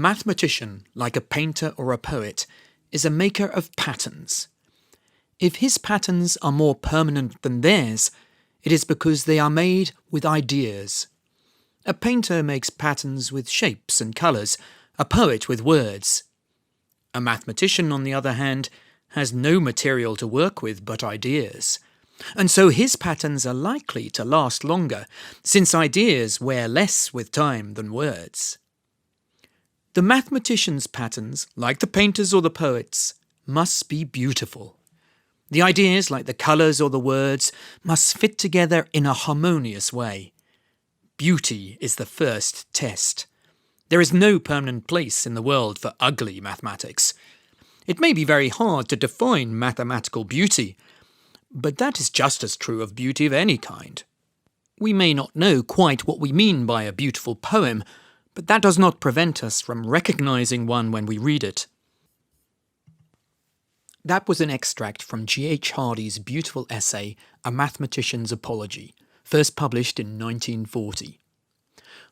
mathematician, like a painter or a poet, is a maker of patterns. If his patterns are more permanent than theirs, it is because they are made with ideas. A painter makes patterns with shapes and colours, a poet with words. A mathematician, on the other hand, has no material to work with but ideas. And so his patterns are likely to last longer, since ideas wear less with time than words. The mathematician's patterns, like the painter's or the poet's, must be beautiful. The ideas, like the colours or the words, must fit together in a harmonious way. Beauty is the first test. There is no permanent place in the world for ugly mathematics. It may be very hard to define mathematical beauty, but that is just as true of beauty of any kind. We may not know quite what we mean by a beautiful poem, but that does not prevent us from recognising one when we read it. That was an extract from G.H. Hardy's beautiful essay, A Mathematician's Apology, first published in 1940.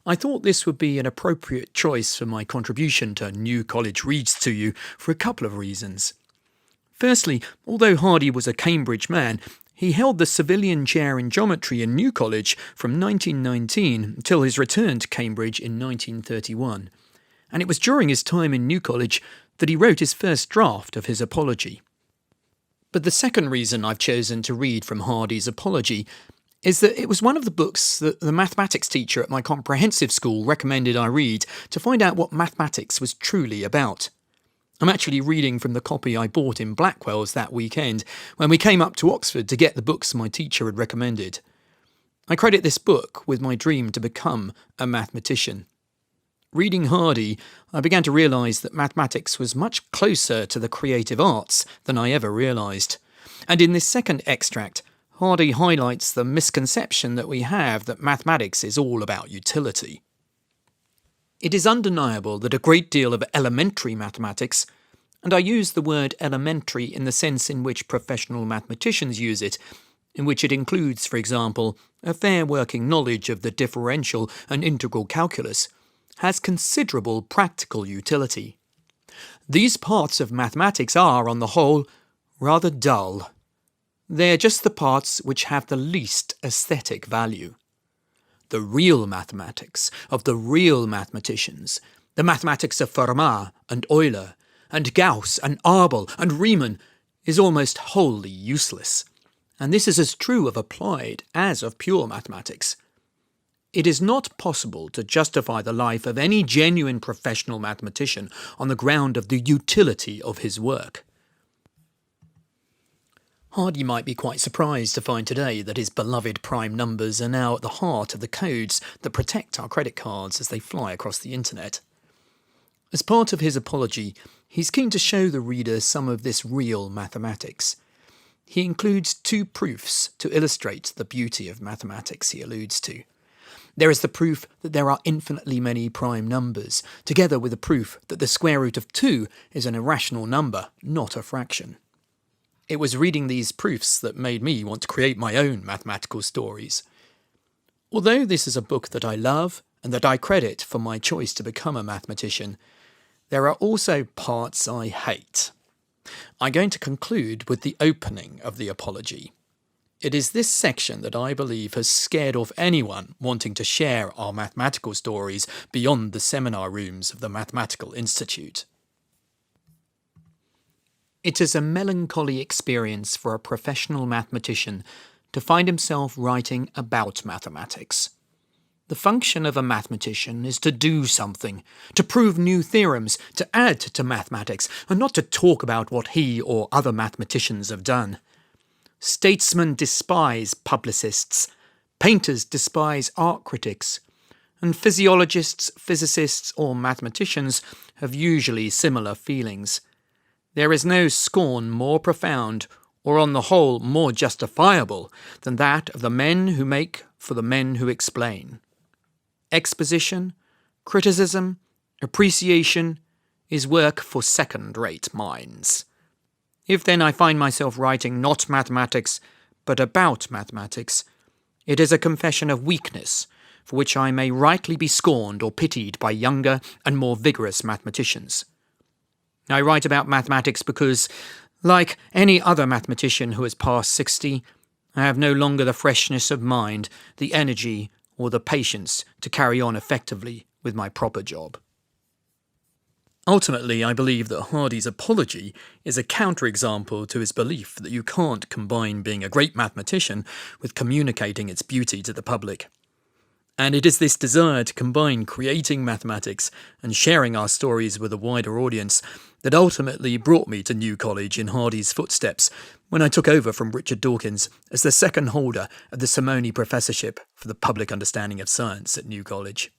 I thought this would be an appropriate choice for my contribution to New College Reads to you for a couple of reasons. Firstly, although Hardy was a Cambridge man, he held the civilian chair in geometry in New College from 1919 until his return to Cambridge in 1931, and it was during his time in New College that he wrote his first draft of his apology. But the second reason I've chosen to read from Hardy's Apology is that it was one of the books that the mathematics teacher at my comprehensive school recommended I read to find out what mathematics was truly about. I'm actually reading from the copy I bought in Blackwell's that weekend when we came up to Oxford to get the books my teacher had recommended. I credit this book with my dream to become a mathematician. Reading Hardy, I began to realise that mathematics was much closer to the creative arts than I ever realised. And in this second extract, Hardy highlights the misconception that we have that mathematics is all about utility. It is undeniable that a great deal of elementary mathematics, and I use the word elementary in the sense in which professional mathematicians use it, in which it includes, for example, a fair working knowledge of the differential and integral calculus, has considerable practical utility. These parts of mathematics are, on the whole, rather dull. They're just the parts which have the least aesthetic value. The real mathematics of the real mathematicians, the mathematics of Fermat and Euler, and Gauss and Abel and Riemann, is almost wholly useless. And this is as true of applied as of pure mathematics. It is not possible to justify the life of any genuine professional mathematician on the ground of the utility of his work. Hardy might be quite surprised to find today that his beloved prime numbers are now at the heart of the codes that protect our credit cards as they fly across the internet. As part of his apology, he's keen to show the reader some of this real mathematics. He includes two proofs to illustrate the beauty of mathematics he alludes to. There is the proof that there are infinitely many prime numbers, together with the proof that the square root of 2 is an irrational number, not a fraction. It was reading these proofs that made me want to create my own mathematical stories. Although this is a book that I love and that I credit for my choice to become a mathematician, there are also parts I hate. I'm going to conclude with the opening of the apology. It is this section that I believe has scared off anyone wanting to share our mathematical stories beyond the seminar rooms of the Mathematical Institute. It is a melancholy experience for a professional mathematician to find himself writing about mathematics. The function of a mathematician is to do something, to prove new theorems, to add to mathematics, and not to talk about what he or other mathematicians have done. Statesmen despise publicists, painters despise art critics, and physiologists, physicists, or mathematicians have usually similar feelings. There is no scorn more profound, or on the whole more justifiable, than that of the men who make for the men who explain. Exposition, criticism, appreciation is work for second-rate minds. If then I find myself writing not mathematics, but about mathematics, it is a confession of weakness, for which I may rightly be scorned or pitied by younger and more vigorous mathematicians. I write about mathematics because, like any other mathematician who has passed 60, I have no longer the freshness of mind, the energy, or the patience to carry on effectively with my proper job. Ultimately, I believe that Hardy's apology is a counterexample to his belief that you can't combine being a great mathematician with communicating its beauty to the public. And it is this desire to combine creating mathematics and sharing our stories with a wider audience that ultimately brought me to New College in Hardy's footsteps when I took over from Richard Dawkins as the second holder of the Simone Professorship for the Public Understanding of Science at New College.